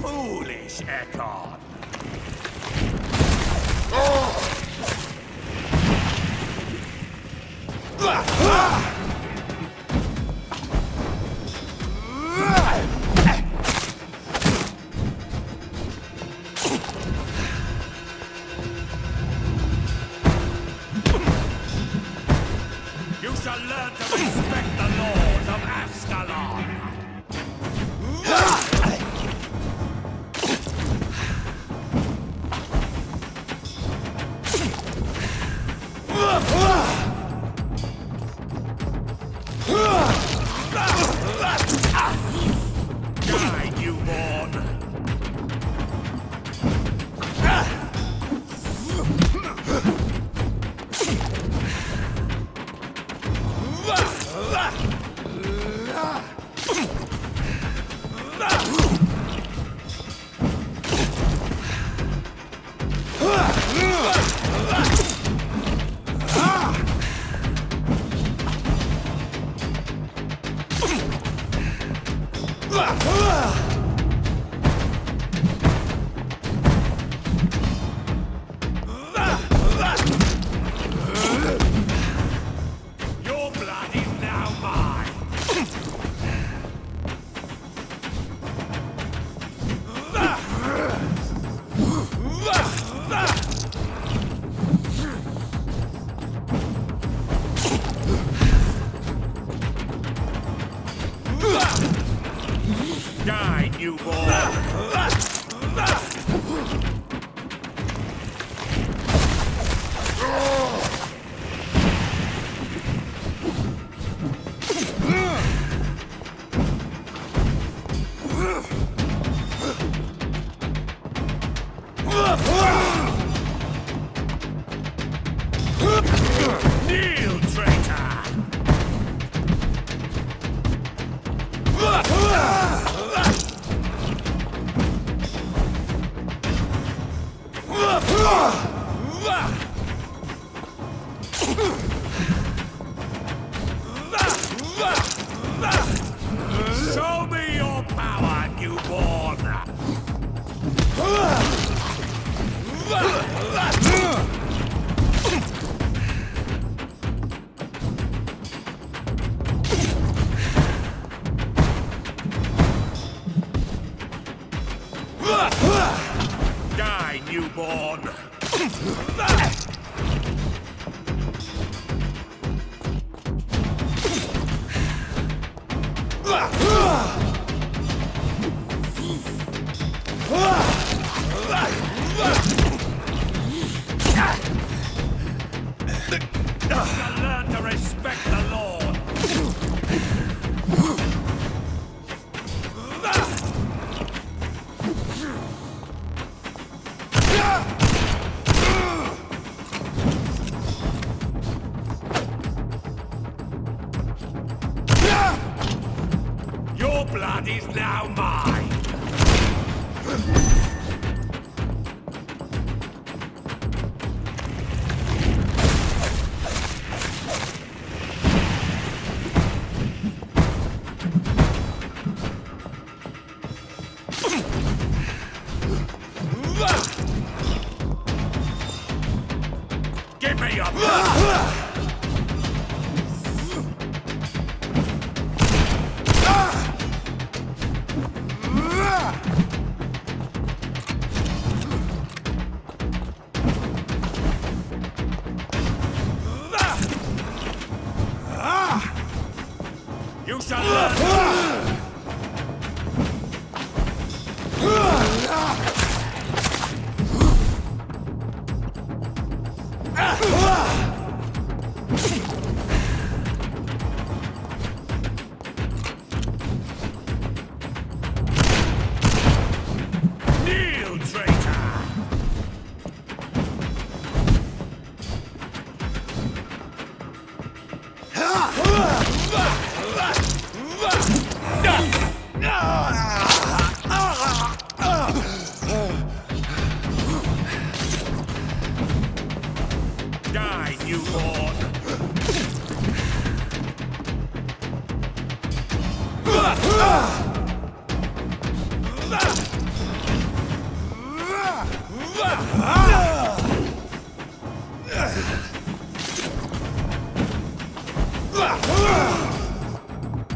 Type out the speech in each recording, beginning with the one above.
foolish, Ekon. You shall learn to respect the laws of Ascalon. Die, newborn! Your blood is now mine. Die, newborn! Kneel, traitor! Show me your power, newborn! Die, newborn! Learn to respect the Lord! Your blood is now mine! Give me your blood!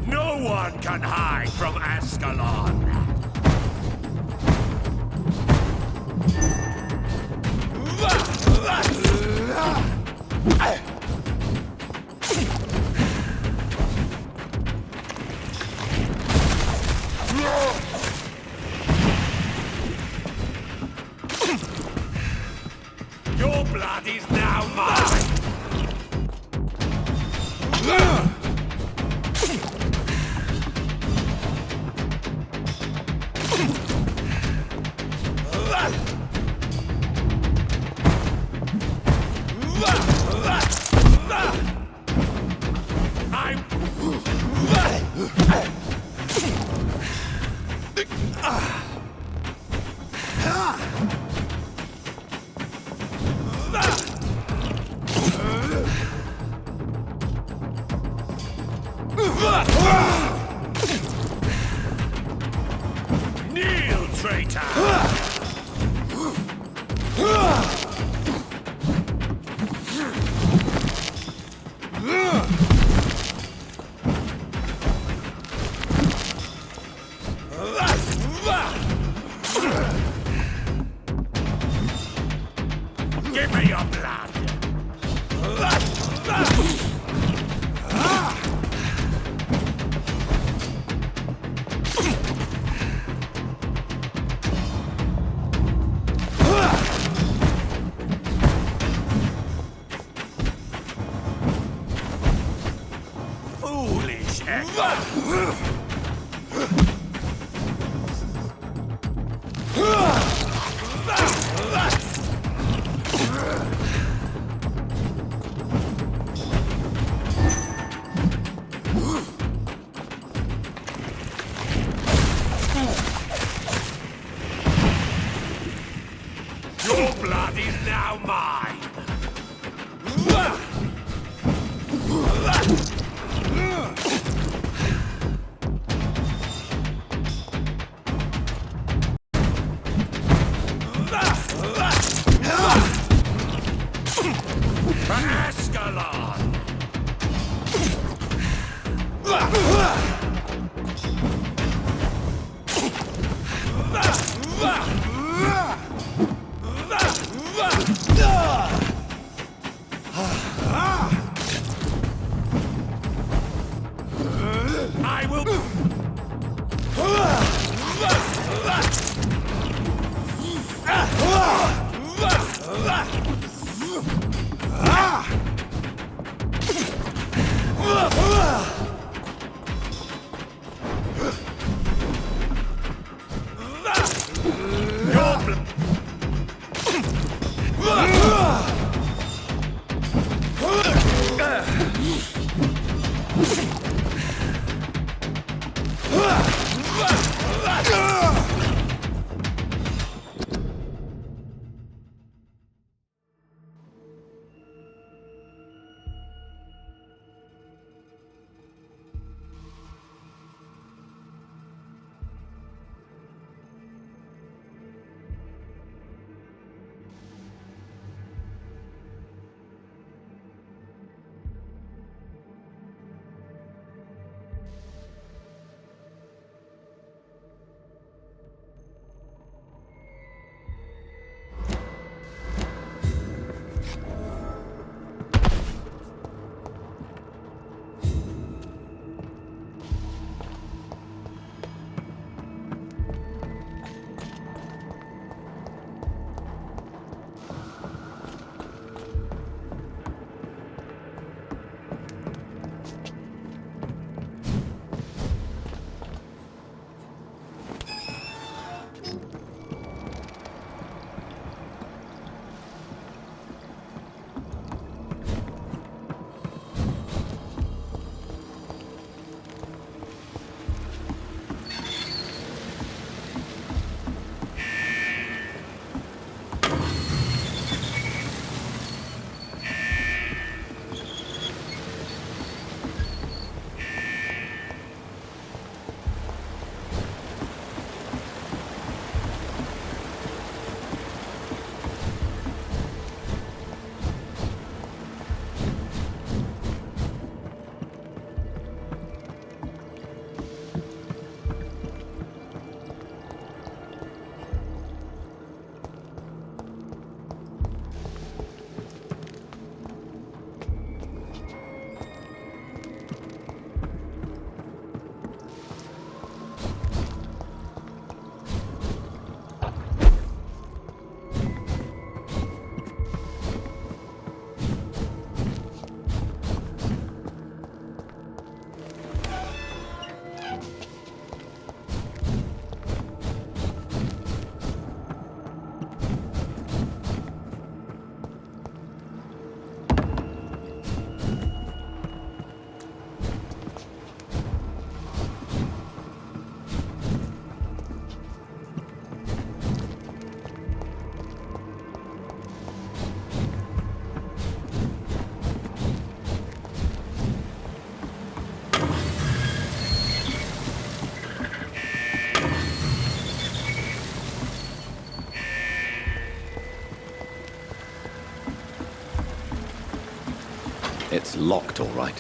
No one can hide from Ascalon. Your blood is now mine. Kneel, traitor! Give me your blood! Foolish Echo! Your blood is now mine! For Ascalon! I will... Your blood... It's locked, all right.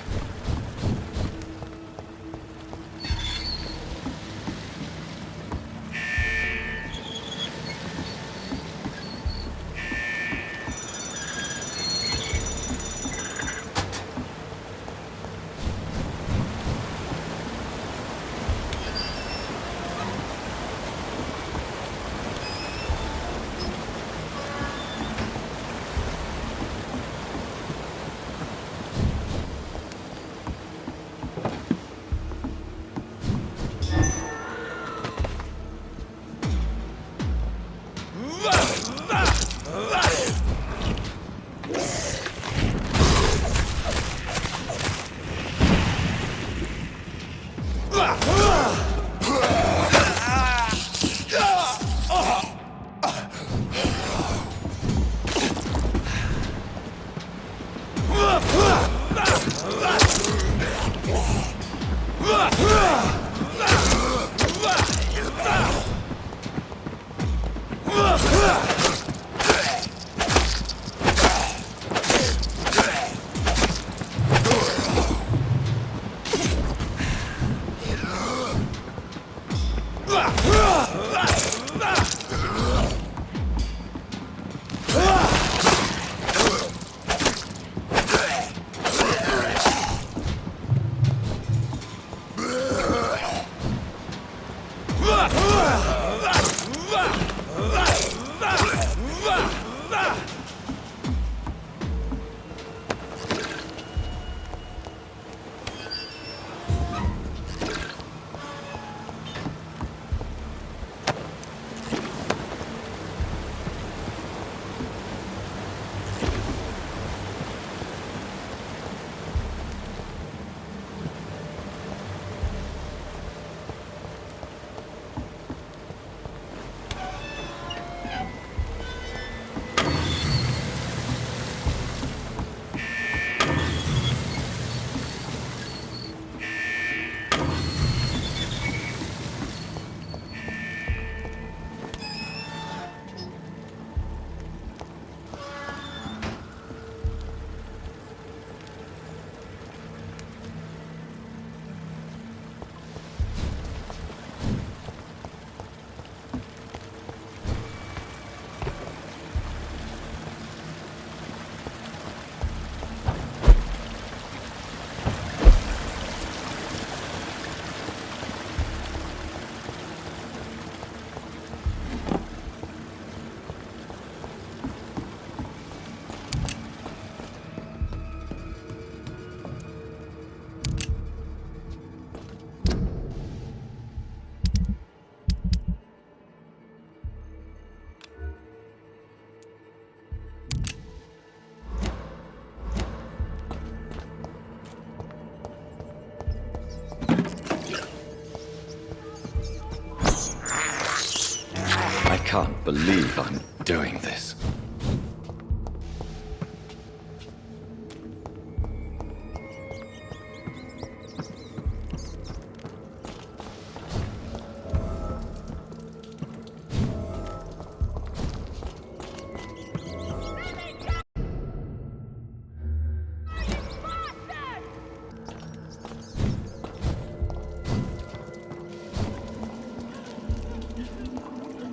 I can't believe I'm doing this.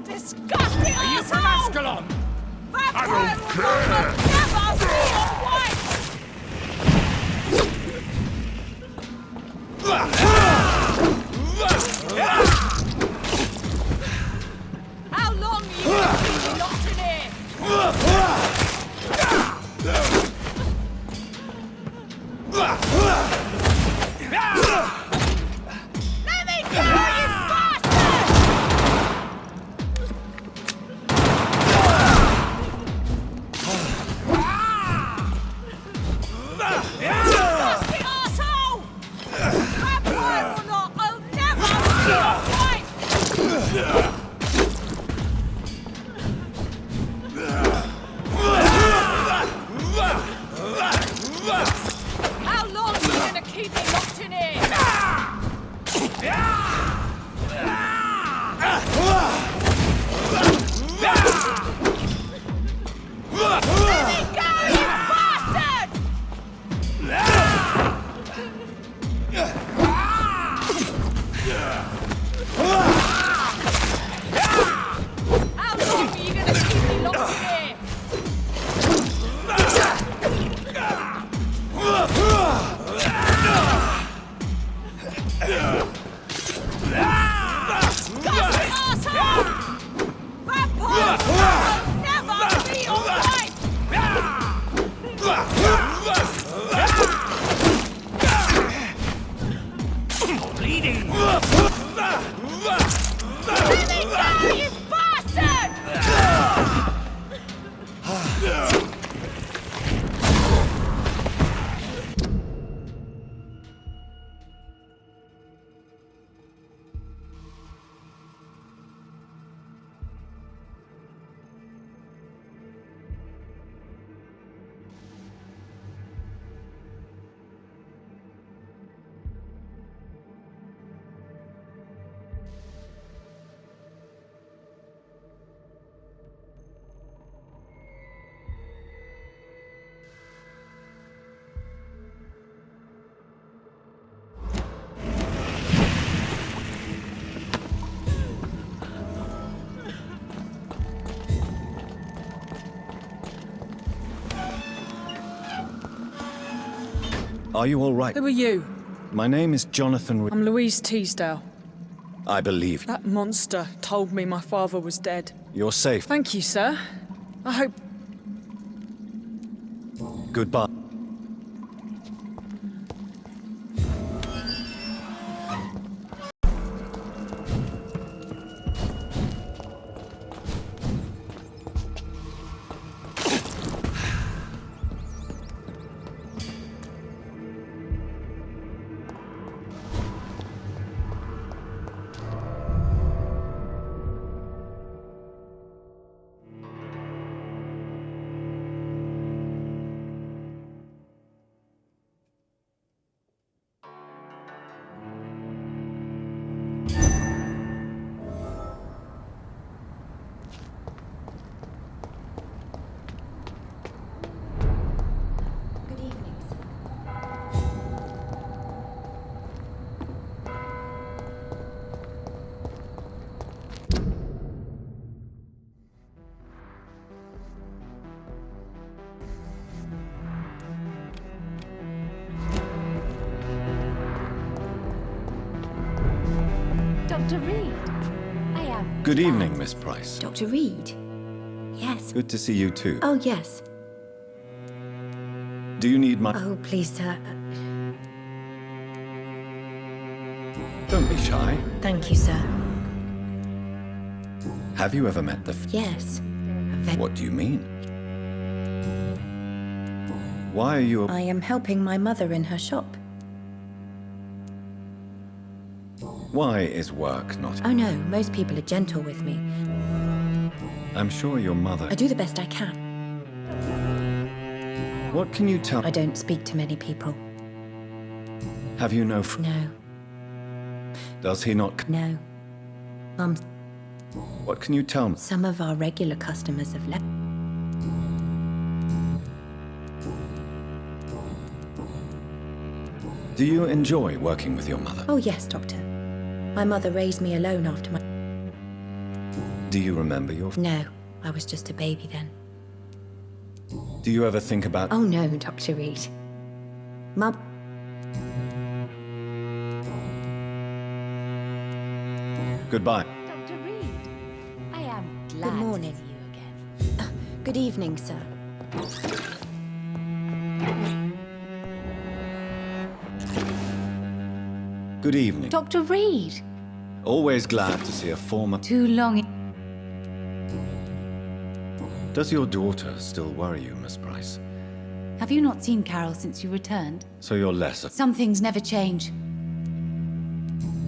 Disgusting Are you from Ascalon? I don't care! Never see a white! How long are you going to be locked in here? Let me go, you bastard! Disgusting arsehole! Vampyr! Let me go, you bastard! Are you all right? Who are you? My name is Jonathan. I'm Louise Teasdale. I believe That monster told me my father was dead. you're safe. Thank you, sir. I hope... Goodbye. Dr. Reed, I am. Good evening, Miss Price. Dr. Reed? Yes. Good to see you too. Oh, yes. Do you need my... Oh, please, sir. Don't be shy. Thank you, sir. Have you ever met the... Yes. What do you mean? Why are you... I am helping my mother in her shop. Why is work not... Oh, no, most people are gentle with me. I'm sure your mother... I do the best I can. What can you tell... I don't speak to many people. Have you no... No, Does he not... no. What can you tell me? Some of our regular customers have left. Do you enjoy working with your mother? Oh, yes, Doctor. My mother raised me alone after my... Do you remember your... No, I was just a baby then. Do you ever think about... Oh, no, Dr. Reed. Mum... Goodbye. Dr. Reed, I am glad Good morning. to see you again. Good evening, sir. Good evening. Dr. Reed! Always glad to see a former... Too long. Does your daughter still worry you, Miss Price? Have you not seen Carol since you returned? So you're less... Some things never change.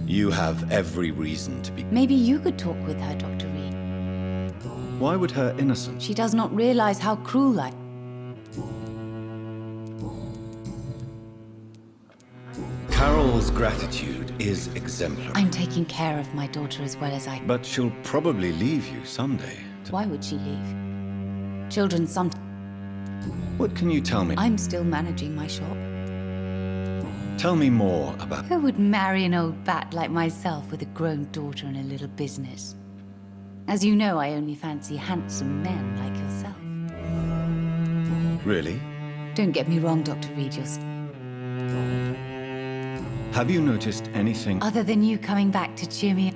You have every reason to be... Maybe you could talk with her, Dr. Reed. Why would her innocence... She does not realize how cruel I... Carol's gratitude is exemplary. I'm taking care of my daughter as well as I... But she'll probably leave you someday. Why would she leave? Children some... What can you tell me? I'm still managing my shop. Tell me more about... Who would marry an old bat like myself with a grown daughter and a little business? As you know, I only fancy handsome men like yourself. Really? Don't get me wrong, Dr. Reed, Have you noticed anything... other than you coming back to cheer me up.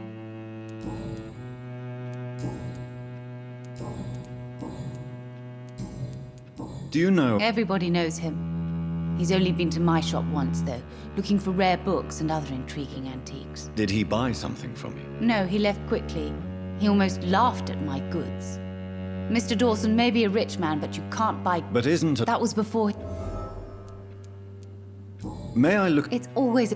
Do you know... Everybody knows him. He's only been to my shop once, though, looking for rare books and other intriguing antiques. Did he buy something from you? No, he left quickly. He almost laughed at my goods. Mr. Dawson may be a rich man, but you can't buy... But isn't a... That was before... May I look... It's always...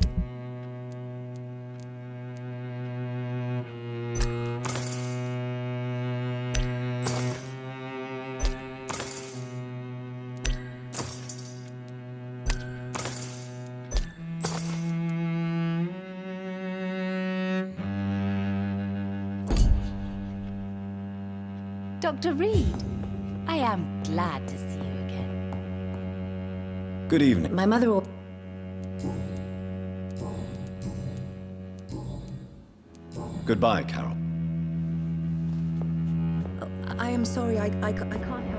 Dr. Reed, I am glad to see you again. Good evening. My mother or... Goodbye, Carol. I am sorry, I can't help you.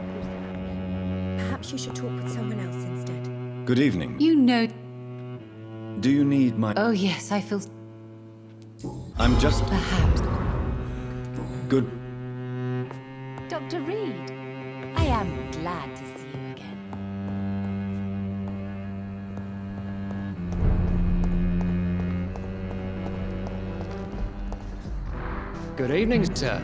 Perhaps you should talk with someone else instead. Good evening. You know... Do you need my... Oh yes, I feel... I'm just... Perhaps. Good... Dr. Reed, I am glad to see you again. Good evening, sir.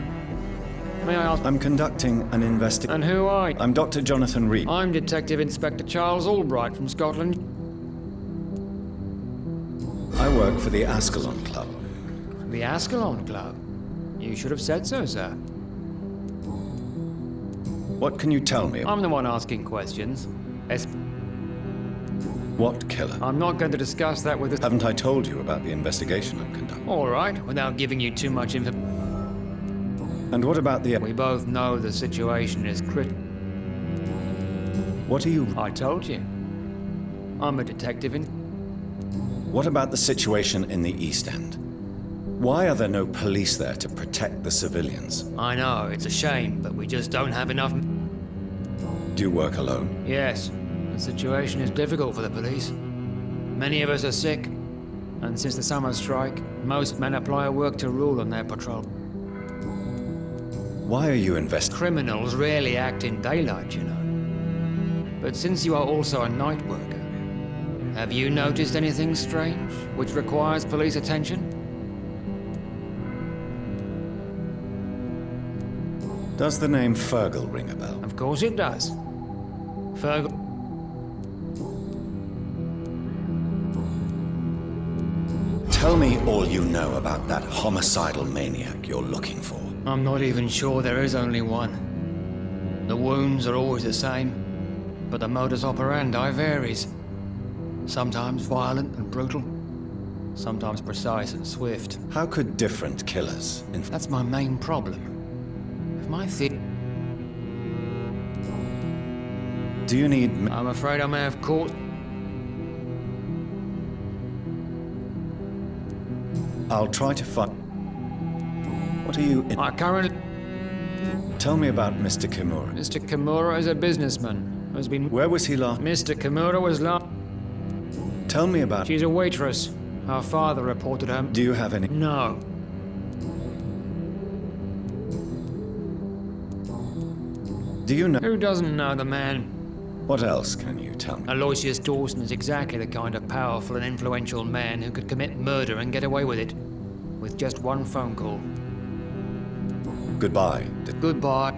May I ask... I'm conducting an investigation. And who are you? I'm Dr. Jonathan Reed. I'm Detective Inspector Charles Albright from Scotland. I work for the Ascalon Club. The Ascalon Club. You should have said so, sir. What can you tell me? I'm the one asking questions. What killer? I'm not going to discuss that with the... Haven't I told you about the investigation I'm conducting? All right, without giving you too much info. And what about the... We both know the situation is What are you... I told you. I'm a detective in... What about the situation in the East End? Why are there no police there to protect the civilians? I know, it's a shame, but we just don't have enough... Do you work alone? Yes, the situation is difficult for the police. Many of us are sick, and since the summer strike, most men apply a work to rule on their patrol. Why are you investigating? Criminals rarely act in daylight, you know. But since you are also a night worker, have you noticed anything strange which requires police attention? Does the name Fergal ring a bell? Of course it does. Fergal... Tell me all you know about that homicidal maniac you're looking for. I'm not even sure there is only one. The wounds are always the same, but the modus operandi varies. Sometimes violent and brutal, sometimes precise and swift. How could different killers... That's my main problem. If my Do you need... I'm afraid I may have caught... I'll try to find... What are you... I currently... Tell me about Mr. Kimura. Mr. Kimura is a businessman. Has been... Where was he last? Mr. Kimura was last... Tell me about... She's a waitress. Her father reported her... Do you have any... No. Do you know... Who doesn't know the man? What else can you tell me? Aloysius Dawson is exactly the kind of powerful and influential man who could commit murder and get away with it. With just one phone call. Goodbye. Goodbye.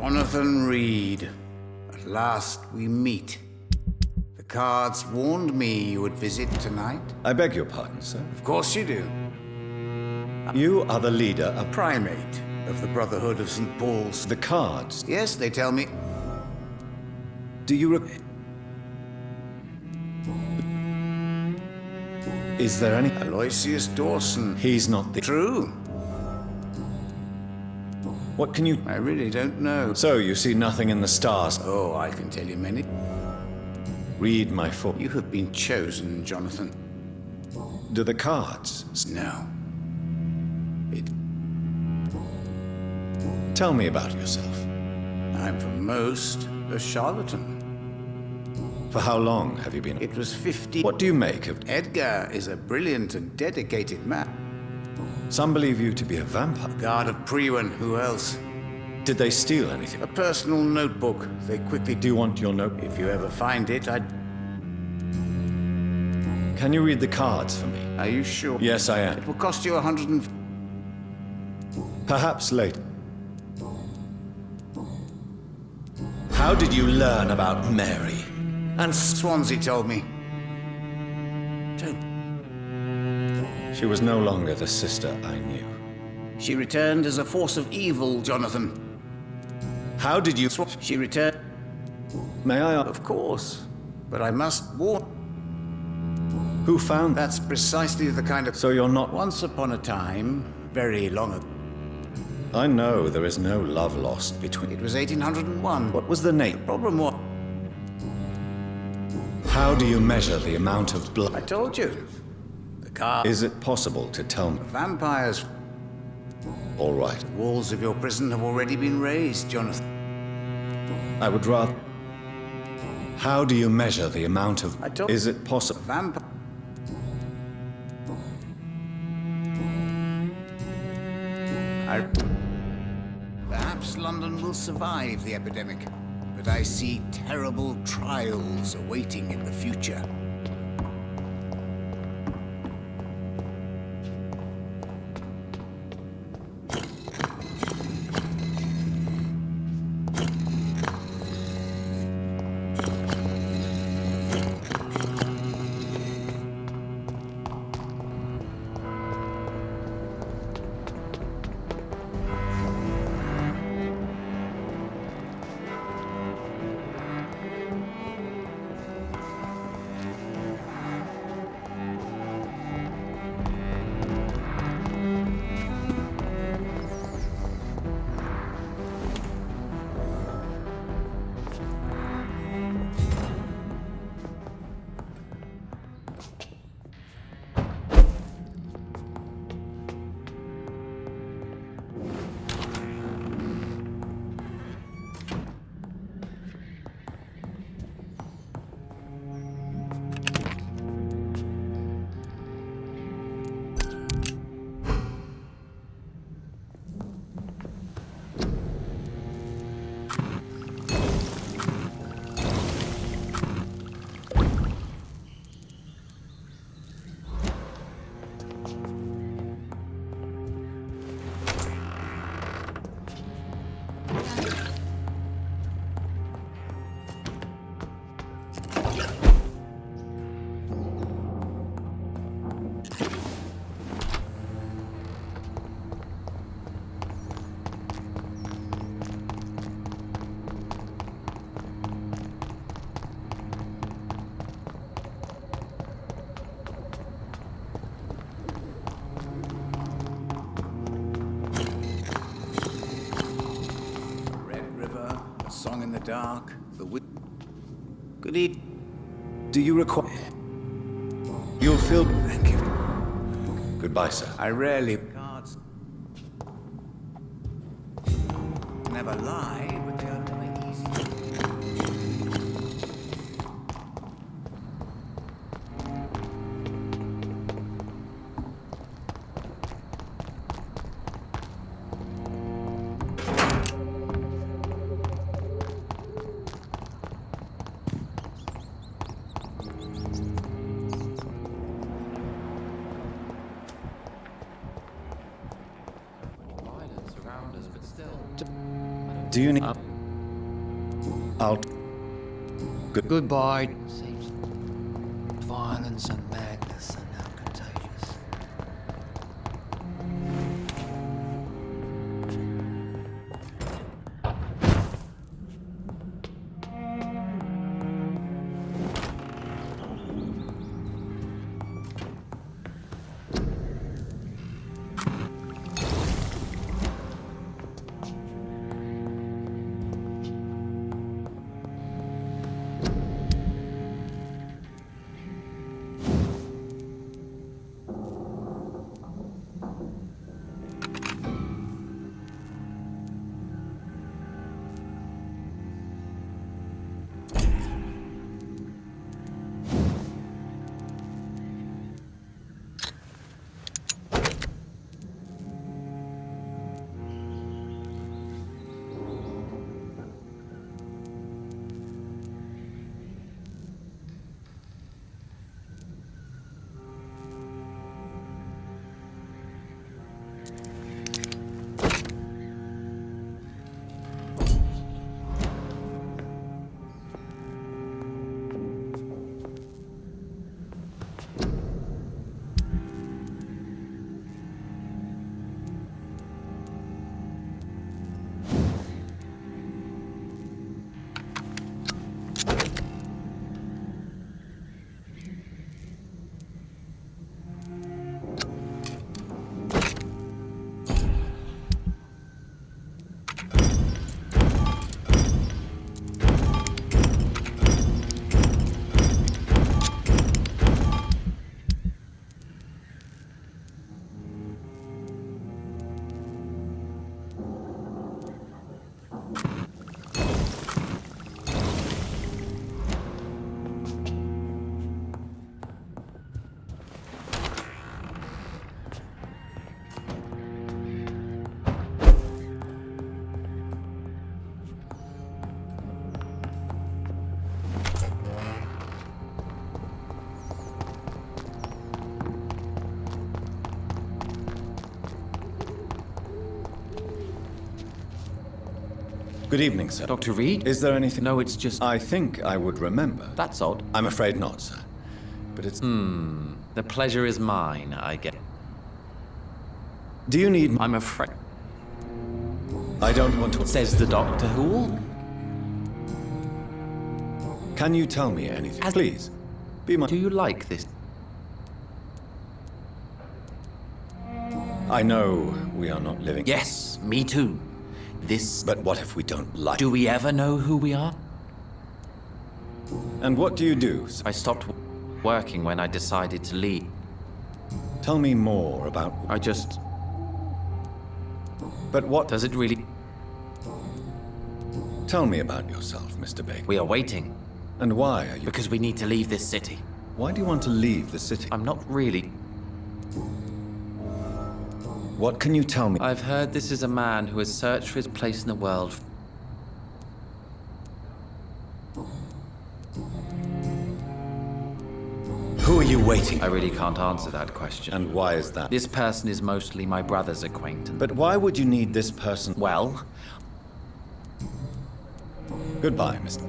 Jonathan Reed. At last we meet. The cards warned me you would visit tonight. I beg your pardon, sir. Of course you do. You are the leader of Primate of the Brotherhood of St. Paul's. the cards. Yes, they tell me. Do you Is there any... Aloysius Dawson. He's not the... True. What can you... I really don't know. So, you see nothing in the stars. Oh, I can tell you many. Read my foot. You have been chosen, Jonathan. Do the cards... No. Tell me about yourself. I'm for most a charlatan. For how long have you been... It was 50... What do you make of... Edgar is a brilliant and dedicated man. Some believe you to be a vampire. Guard of Priwen, who else? Did they steal anything? A personal notebook. They quickly... Do you want your note? If you ever find it, I'd... Can you read the cards for me? Are you sure? Yes, I am. It will cost you 100 and... Perhaps later. How did you learn about Mary? And Swansea told me. Don't... She was no longer the sister I knew. She returned as a force of evil, Jonathan. How did you... She returned... May I... Of course. But I must warn... Who found that? That's precisely the kind of... So you're not... Once upon a time, very long ago... I know there is no love lost between... It was 1801. What was the name? Problem was... How do you measure the amount of I blood? told you. The car... Is it possible to tell me? Vampires... All right. The walls of your prison have already been raised, Jonathan. I would rather... How do you measure the amount of... I told... Is it possible? Vampire... Perhaps London will survive the epidemic, but I see terrible trials awaiting in the future. Song in the dark, the Good evening. Do you require... You'll feel... Thank you. Goodbye, sir. I rarely... Cards. Never lie, but they are quite easy. Do you need... Goodbye. Violence and madness are now contagious. Good evening, sir. Dr. Reed? Is there anything? No, it's just... I think I would remember. That's odd. I'm afraid not, sir. But it's... The pleasure is mine, I get. Do you need... I'm afraid... I don't want to... Says the Doctor Who? Can you tell me anything? Please. Be my... Do you like this? I know we are not living... Yes, me too. This... But what if we don't like... Do we ever know who we are? And what do you do, sir? I stopped working when I decided to leave. Tell me more about... I just... But what... Does it really... Tell me about yourself, Mr. Baker. We are waiting. And why are you... Because we need to leave this city. Why do you want to leave the city? I'm not really... What can you tell me? I've heard this is a man who has searched for his place in the world. Who are you waiting? I really can't answer that question. And why is that? This person is mostly my brother's acquaintance. But why would you need this person? Well... Goodbye, Mr.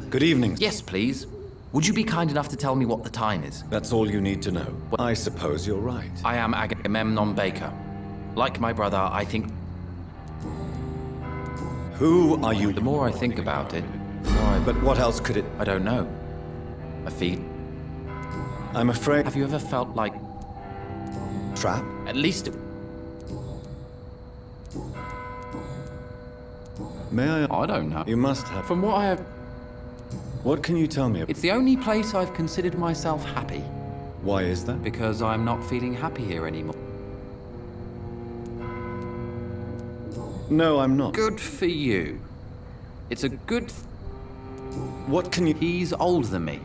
Good evening. Yes, please. Would you be kind enough to tell me what the time is? That's all you need to know. I suppose you're right. I am Agamemnon Baker. Like my brother, I think... Who are you? The more I think about it, the more I... But what else could it... I don't know. A feel... I'm afraid... Have you ever felt like... Trap? At least... May I... I don't know. You must have... From what I have... What can you tell me? It's the only place I've considered myself happy. Why is that? Because I'm not feeling happy here anymore. No, I'm not. Good for you. It's a good... What can you... He's older than me.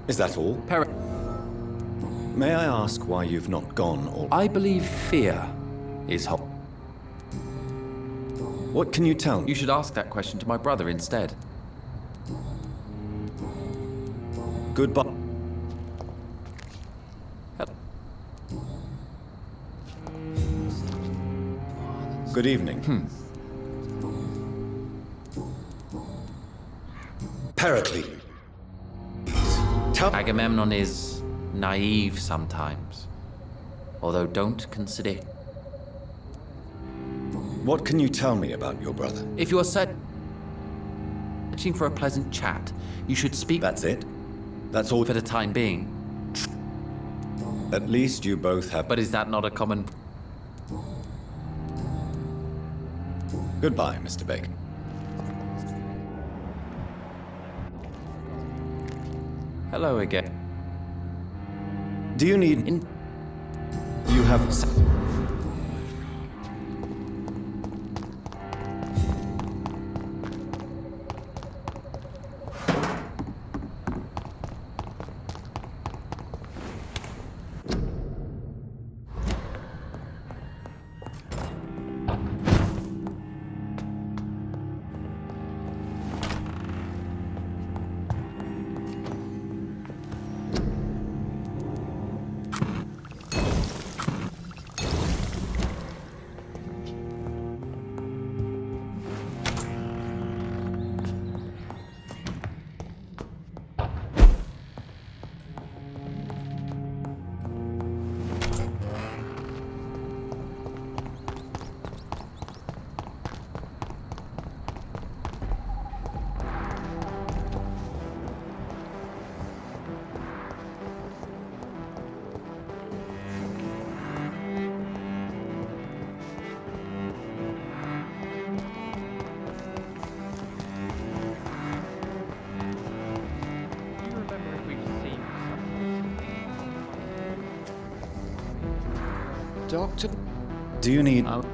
Is that all? May I ask why you've not gone or... I believe fear is hot. What can you tell me? You should ask that question to my brother instead. Goodbye. Good evening. Pericles. Tell Agamemnon is naive sometimes. Although don't consider... What can you tell me about your brother? If you are searching for a pleasant chat, you should speak That's it? That's all for the time being. At least you both have... But is that not a common... Goodbye, Mr. Bacon. Hello again. Do you need... In... You have... Doctor? Do you need... Oh,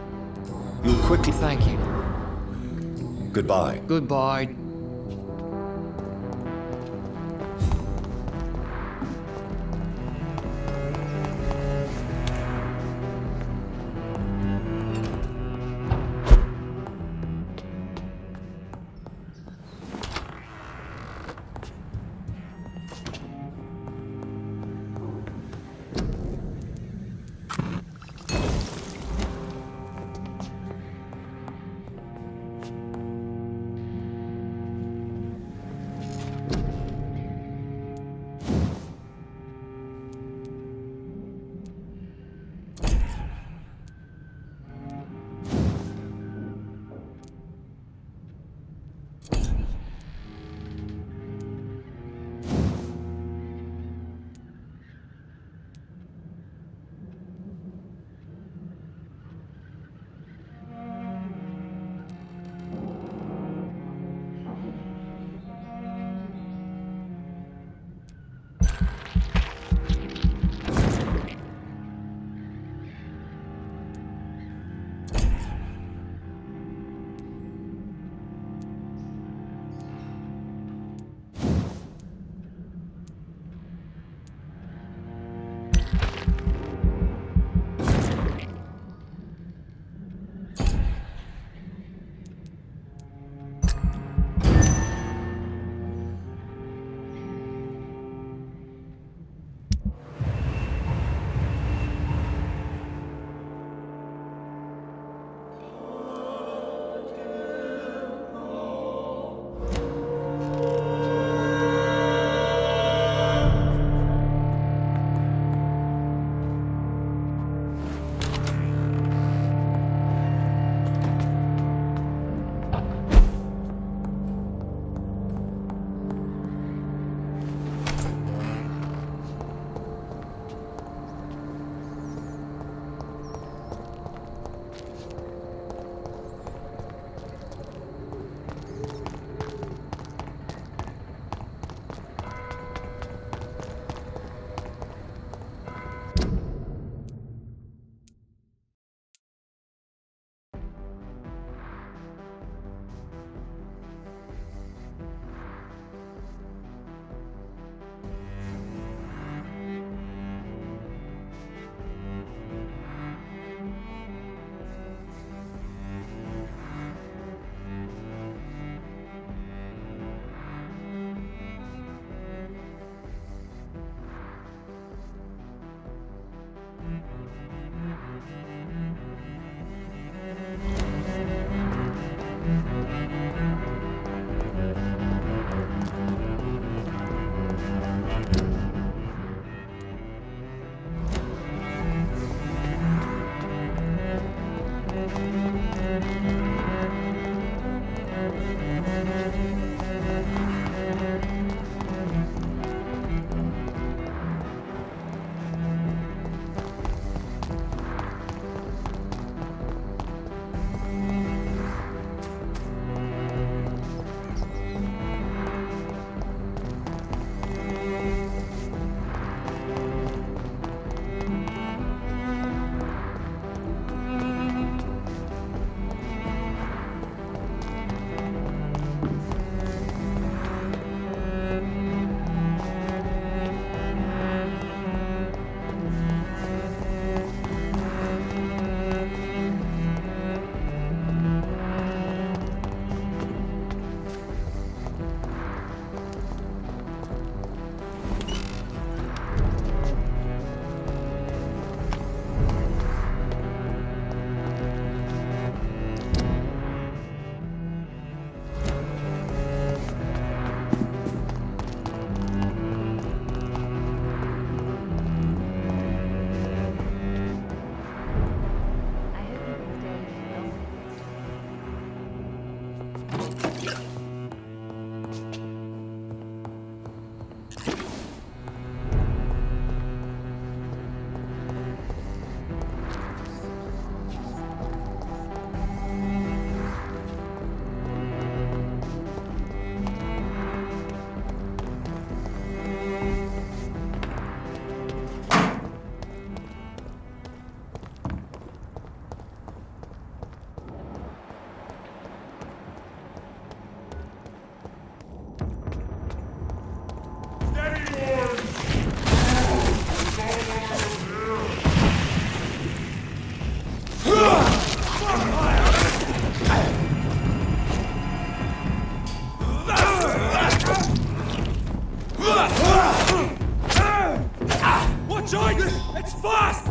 You'll quickly... thank you. Goodbye. Goodbye. It's fast!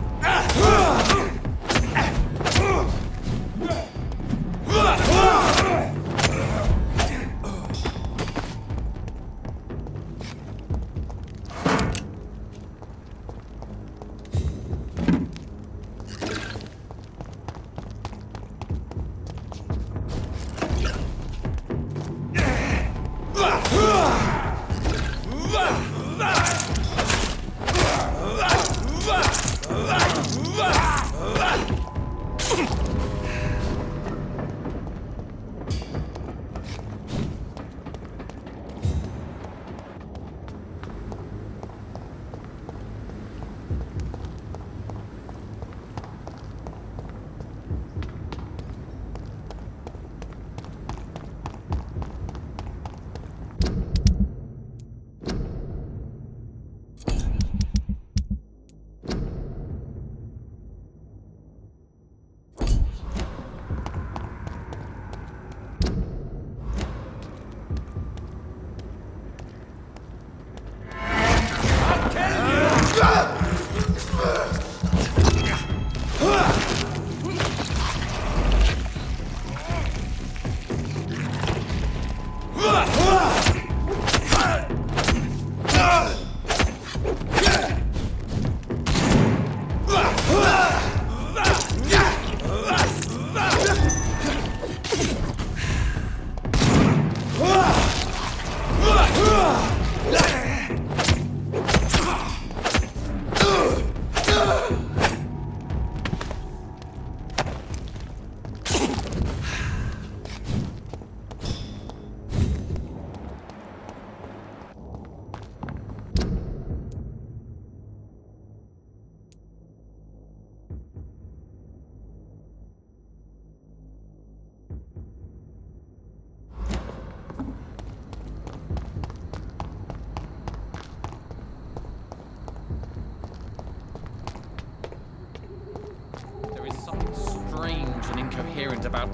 Incoherent about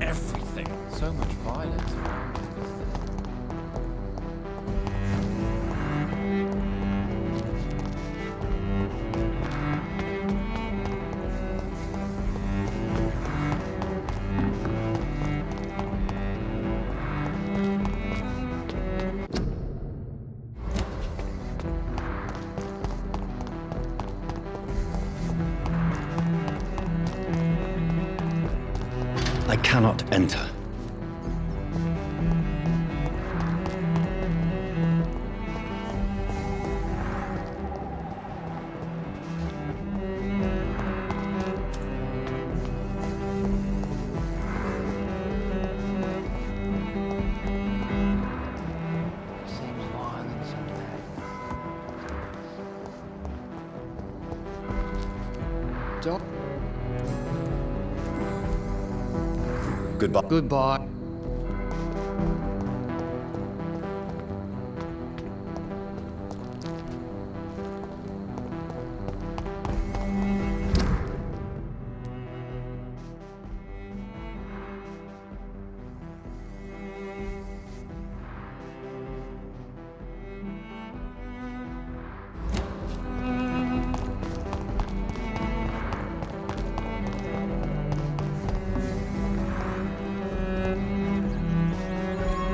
everything. So much violence around. I cannot enter. Goodbye. Goodbye.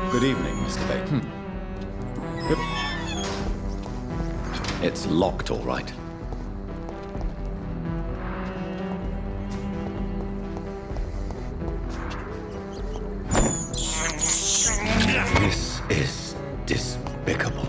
Good evening, Mr. Bateman. It's locked, all right. This is despicable.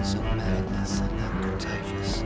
fits of madness and not contagious.